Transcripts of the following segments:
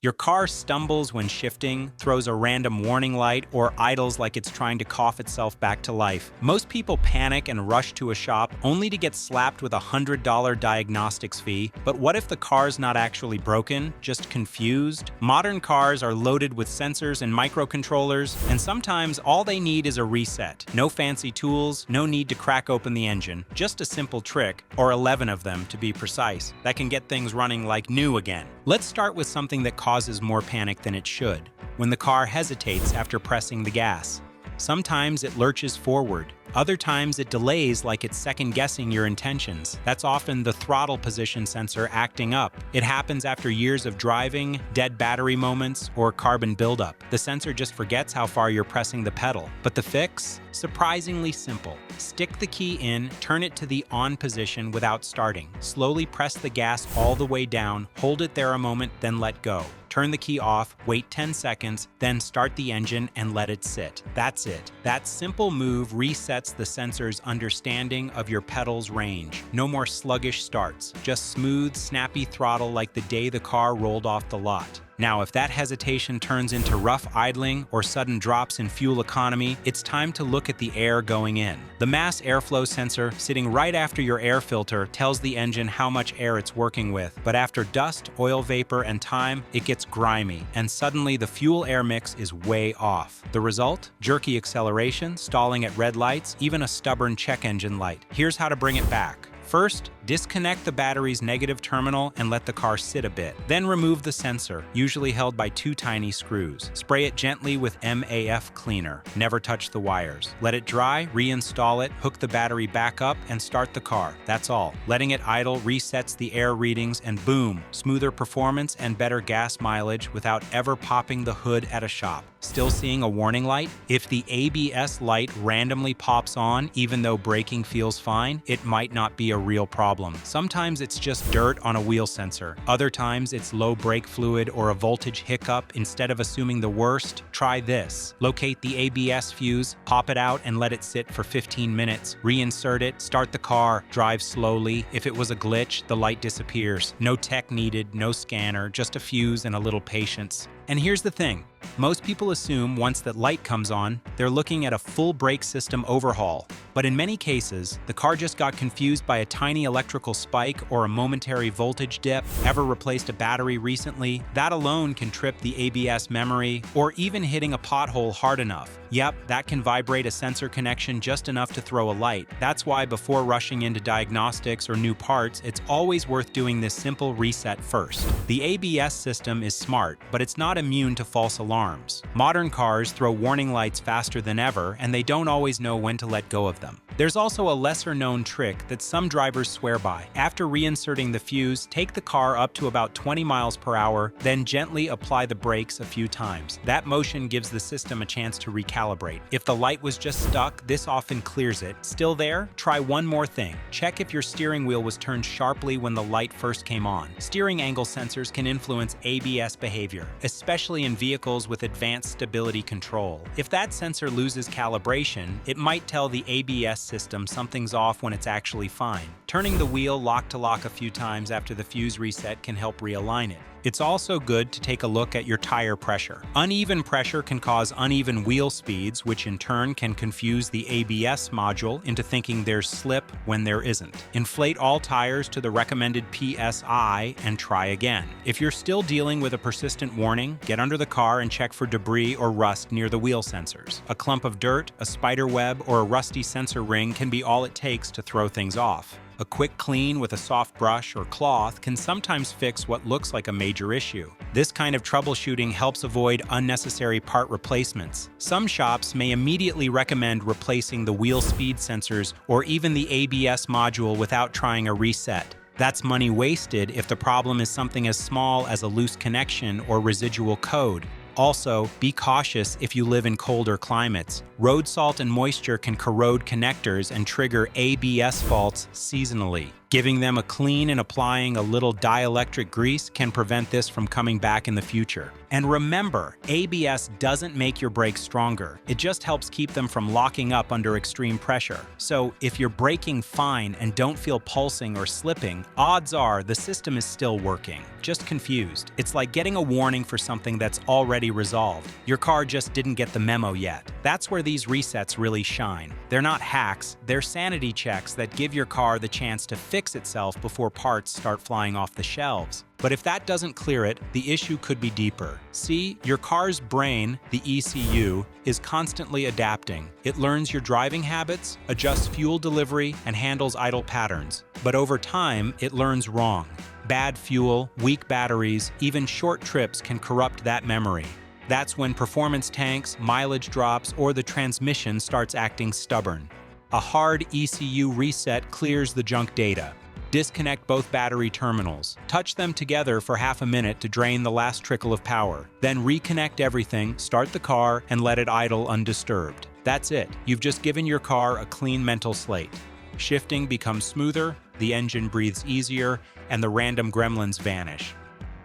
Your car stumbles when shifting, throws a random warning light, or idles like it's trying to cough itself back to life. Most people panic and rush to a shop only to get slapped with a $100 diagnostics fee. But what if the car's not actually broken, just confused? Modern cars are loaded with sensors and microcontrollers, and sometimes all they need is a reset. No fancy tools, no need to crack open the engine, just a simple trick, or 11 of them to be precise, that can get things running like new again. Let's start with something that causes more panic than it should. When the car hesitates after pressing the gas. Sometimes it lurches forward. Other times it delays like it's second-guessing your intentions. That's often the throttle position sensor acting up. It happens after years of driving, dead battery moments, or carbon buildup. The sensor just forgets how far you're pressing the pedal. But the fix? Surprisingly simple. Stick the key in, turn it to the on position without starting. Slowly press the gas all the way down, hold it there a moment, then let go. Turn the key off, wait 10 seconds, then start the engine and let it sit. That's it. That simple move resets the sensor's understanding of your pedal's range. No more sluggish starts, just smooth, snappy throttle like the day the car rolled off the lot. Now, if that hesitation turns into rough idling or sudden drops in fuel economy, it's time to look at the air going in. The mass airflow sensor, sitting right after your air filter, tells the engine how much air it's working with. But after dust, oil vapor, and time, it gets grimy, and suddenly the fuel-air mix is way off. The result? Jerky acceleration, stalling at red lights, even a stubborn check engine light. Here's how to bring it back. First, disconnect the battery's negative terminal and let the car sit a bit. Then remove the sensor, usually held by 2 tiny screws. Spray it gently with MAF cleaner. Never touch the wires. Let it dry, reinstall it, hook the battery back up, and start the car. That's all. Letting it idle resets the air readings, and boom, smoother performance and better gas mileage without ever popping the hood at a shop. Still seeing a warning light? If the ABS light randomly pops on even though braking feels fine, it might not be a real problem. Sometimes it's just dirt on a wheel sensor. Other times it's low brake fluid or a voltage hiccup. Instead of assuming the worst, try this. Locate the ABS fuse, pop it out and let it sit for 15 minutes. Reinsert it, start the car, drive slowly. If it was a glitch, the light disappears. No tech needed, no scanner, just a fuse and a little patience. And here's the thing. Most people assume once that light comes on, they're looking at a full brake system overhaul. But in many cases, the car just got confused by a tiny electrical spike or a momentary voltage dip. Ever replaced a battery recently? That alone can trip the ABS memory, or even hitting a pothole hard enough. Yep, that can vibrate a sensor connection just enough to throw a light. That's why before rushing into diagnostics or new parts, it's always worth doing this simple reset first. The ABS system is smart, but it's not immune to false alarms. Modern cars throw warning lights faster than ever, and they don't always know when to let go of them. There's also a lesser-known trick that some drivers swear by. After reinserting the fuse, take the car up to about 20 miles per hour, then gently apply the brakes a few times. That motion gives the system a chance to recalibrate. If the light was just stuck, this often clears it. Still there? Try one more thing. Check if your steering wheel was turned sharply when the light first came on. Steering angle sensors can influence ABS behavior, especially in vehicles with advanced stability control. If that sensor loses calibration, it might tell the ABS system something's off when it's actually fine. Turning the wheel lock to lock a few times after the fuse reset can help realign it. It's also good to take a look at your tire pressure. Uneven pressure can cause uneven wheel speeds, which in turn can confuse the ABS module into thinking there's slip when there isn't. Inflate all tires to the recommended PSI and try again. If you're still dealing with a persistent warning, get under the car and check for debris or rust near the wheel sensors. A clump of dirt, a spider web, or a rusty sensor ring can be all it takes to throw things off. A quick clean with a soft brush or cloth can sometimes fix what looks like a major issue. This kind of troubleshooting helps avoid unnecessary part replacements. Some shops may immediately recommend replacing the wheel speed sensors or even the ABS module without trying a reset. That's money wasted if the problem is something as small as a loose connection or residual code. Also, be cautious if you live in colder climates. Road salt and moisture can corrode connectors and trigger ABS faults seasonally. Giving them a clean and applying a little dielectric grease can prevent this from coming back in the future. And remember, ABS doesn't make your brakes stronger. It just helps keep them from locking up under extreme pressure. So if you're braking fine and don't feel pulsing or slipping, odds are the system is still working, just confused. It's like getting a warning for something that's already resolved. Your car just didn't get the memo yet. That's where these resets really shine. They're not hacks, they're sanity checks that give your car the chance to fix itself before parts start flying off the shelves. But if that doesn't clear it, the issue could be deeper. See, your car's brain, the ECU, is constantly adapting. It learns your driving habits, adjusts fuel delivery, and handles idle patterns. But over time, it learns wrong. Bad fuel, weak batteries, even short trips can corrupt that memory. That's when performance tanks, mileage drops, or the transmission starts acting stubborn. A hard ECU reset clears the junk data. Disconnect both battery terminals. Touch them together for half a minute to drain the last trickle of power. Then reconnect everything, start the car, and let it idle undisturbed. That's it. You've just given your car a clean mental slate. Shifting becomes smoother, the engine breathes easier, and the random gremlins vanish.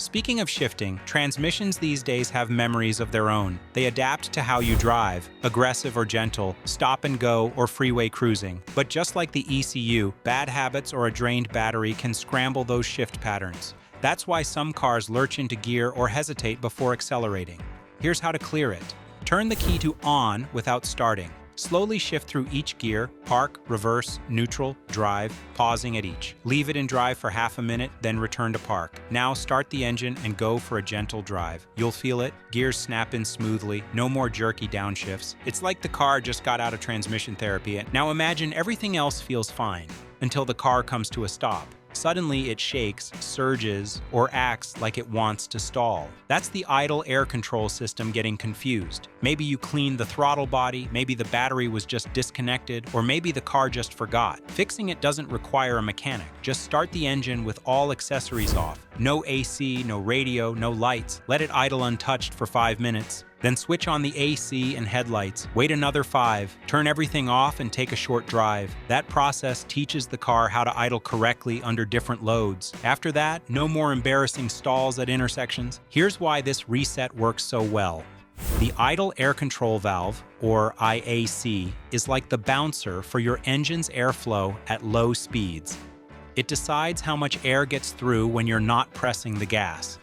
Speaking of shifting, transmissions these days have memories of their own. They adapt to how you drive, aggressive or gentle, stop and go, or freeway cruising. But just like the ECU, bad habits or a drained battery can scramble those shift patterns. That's why some cars lurch into gear or hesitate before accelerating. Here's how to clear it. Turn the key to on without starting. Slowly shift through each gear, park, reverse, neutral, drive, pausing at each. Leave it in drive for half a minute, then return to park. Now start the engine and go for a gentle drive. You'll feel it, gears snap in smoothly, no more jerky downshifts. It's like the car just got out of transmission therapy. Now imagine everything else feels fine, until the car comes to a stop. Suddenly it shakes, surges, or acts like it wants to stall. That's the idle air control system getting confused. Maybe you cleaned the throttle body, maybe the battery was just disconnected, or maybe the car just forgot. Fixing it doesn't require a mechanic. Just start the engine with all accessories off. No AC, no radio, no lights. Let it idle untouched for 5 minutes. Then switch on the AC and headlights. Wait another 5. Turn everything off and take a short drive. That process teaches the car how to idle correctly under different loads. After that, no more embarrassing stalls at intersections. Here's why this reset works so well. The idle air control valve, or IAC, is like the bouncer for your engine's airflow at low speeds. It decides how much air gets through when you're not pressing the gas.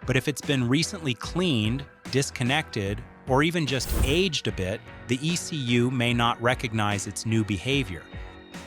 But if it's been recently cleaned, disconnected, or even just aged a bit, the ECU may not recognize its new behavior.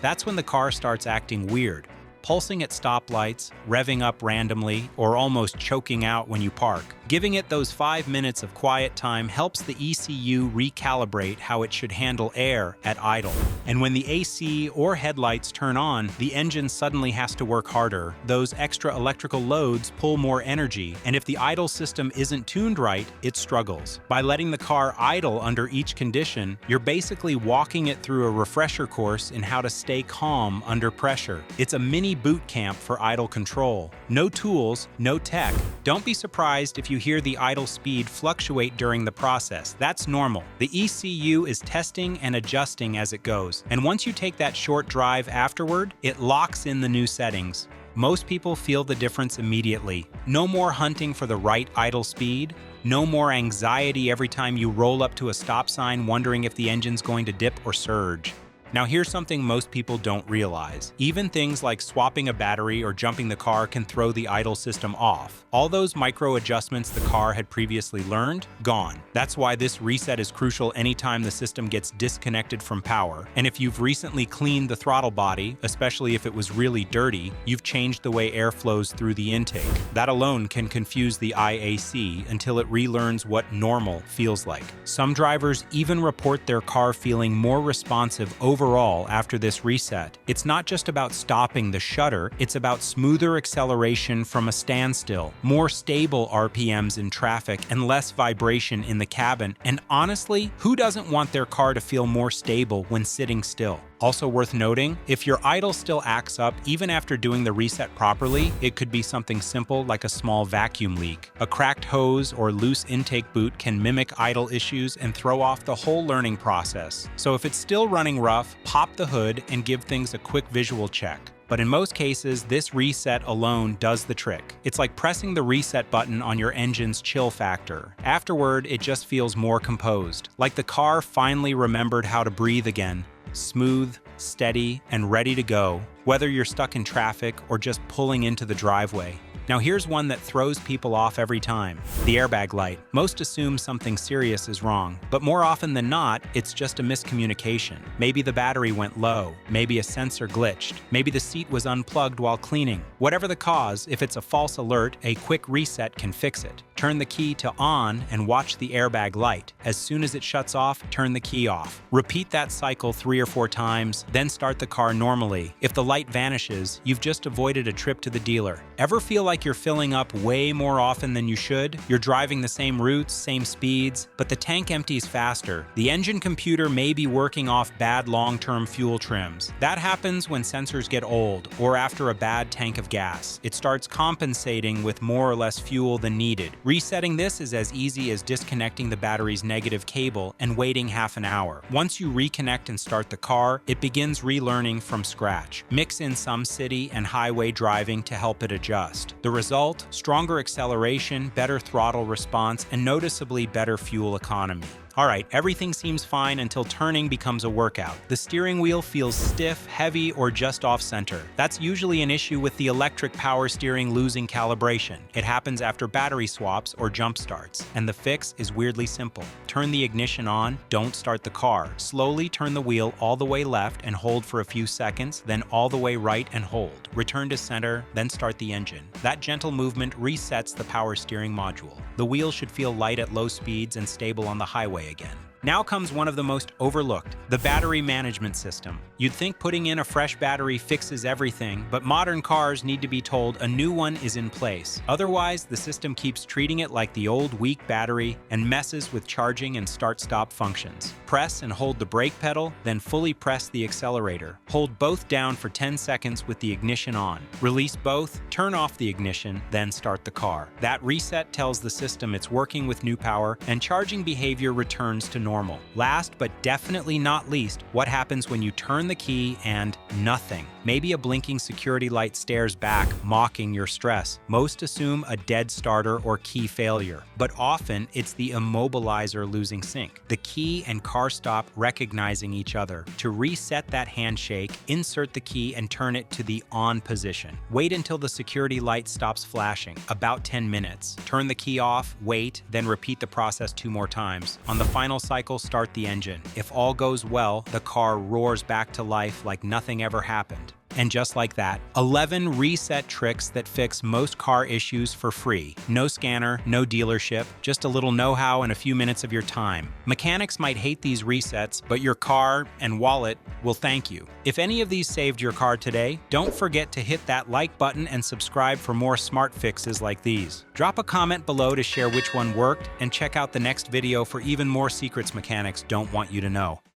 That's when the car starts acting weird, pulsing at stoplights, revving up randomly, or almost choking out when you park. Giving it those 5 minutes of quiet time helps the ECU recalibrate how it should handle air at idle. And when the AC or headlights turn on, the engine suddenly has to work harder. Those extra electrical loads pull more energy, and if the idle system isn't tuned right, it struggles. By letting the car idle under each condition, you're basically walking it through a refresher course in how to stay calm under pressure. It's a mini boot camp for idle control. No tools, no tech. Don't be surprised if you hear the idle speed fluctuate during the process. That's normal. The ECU is testing and adjusting as it goes. And once you take that short drive afterward, it locks in the new settings. Most people feel the difference immediately. No more hunting for the right idle speed. No more anxiety every time you roll up to a stop sign wondering if the engine's going to dip or surge. Now here's something most people don't realize. Even things like swapping a battery or jumping the car can throw the idle system off. All those micro adjustments the car had previously learned, gone. That's why this reset is crucial anytime the system gets disconnected from power. And if you've recently cleaned the throttle body, especially if it was really dirty, you've changed the way air flows through the intake. That alone can confuse the IAC until it relearns what normal feels like. Some drivers even report their car feeling more responsive overall after this reset. It's not just about stopping the shutter, it's about smoother acceleration from a standstill, more stable RPMs in traffic, and less vibration in the cabin. And honestly, who doesn't want their car to feel more stable when sitting still? Also worth noting, if your idle still acts up even after doing the reset properly, it could be something simple like a small vacuum leak. A cracked hose or loose intake boot can mimic idle issues and throw off the whole learning process. So if it's still running rough, pop the hood and give things a quick visual check. But in most cases, this reset alone does the trick. It's like pressing the reset button on your engine's chill factor. Afterward, it just feels more composed, like the car finally remembered how to breathe again. Smooth, steady, and ready to go, whether you're stuck in traffic or just pulling into the driveway. Now here's one that throws people off every time. The airbag light. Most assume something serious is wrong, but more often than not, it's just a miscommunication. Maybe the battery went low, maybe a sensor glitched, maybe the seat was unplugged while cleaning. Whatever the cause, if it's a false alert, a quick reset can fix it. Turn the key to on and watch the airbag light. As soon as it shuts off, turn the key off. Repeat that cycle 3 or 4 times, then start the car normally. If the light vanishes, you've just avoided a trip to the dealer. Ever feel like you're filling up way more often than you should? You're driving the same routes, same speeds, but the tank empties faster. The engine computer may be working off bad long-term fuel trims. That happens when sensors get old or after a bad tank of gas. It starts compensating with more or less fuel than needed. Resetting this is as easy as disconnecting the battery's negative cable and waiting half an hour. Once you reconnect and start the car, it begins relearning from scratch. Mix in some city and highway driving to help it adjust. The result? Stronger acceleration, better throttle response, and noticeably better fuel economy. Alright, everything seems fine until turning becomes a workout. The steering wheel feels stiff, heavy, or just off-center. That's usually an issue with the electric power steering losing calibration. It happens after battery swaps or jump starts, and the fix is weirdly simple. Turn the ignition on, don't start the car. Slowly turn the wheel all the way left and hold for a few seconds, then all the way right and hold. Return to center, then start the engine. That gentle movement resets the power steering module. The wheel should feel light at low speeds and stable on the highway again. Now comes one of the most overlooked, the battery management system. You'd think putting in a fresh battery fixes everything, but modern cars need to be told a new one is in place. Otherwise, the system keeps treating it like the old weak battery and messes with charging and start-stop functions. Press and hold the brake pedal, then fully press the accelerator. Hold both down for 10 seconds with the ignition on. Release both, turn off the ignition, then start the car. That reset tells the system it's working with new power, and charging behavior returns to normal. Last but definitely not least, what happens when you turn the key and nothing? Maybe a blinking security light stares back, mocking your stress. Most assume a dead starter or key failure, but often it's the immobilizer losing sync. The key and car stop recognizing each other. To reset that handshake, insert the key and turn it to the on position. Wait until the security light stops flashing, about 10 minutes. Turn the key off, wait, then repeat the process 2 more times. On the final cycle, start the engine. If all goes well, the car roars back to life like nothing ever happened. And just like that, 11 reset tricks that fix most car issues for free. No scanner, no dealership, just a little know-how and a few minutes of your time. Mechanics might hate these resets, but your car and wallet will thank you. If any of these saved your car today, don't forget to hit that like button and subscribe for more smart fixes like these. Drop a comment below to share which one worked, and check out the next video for even more secrets mechanics don't want you to know.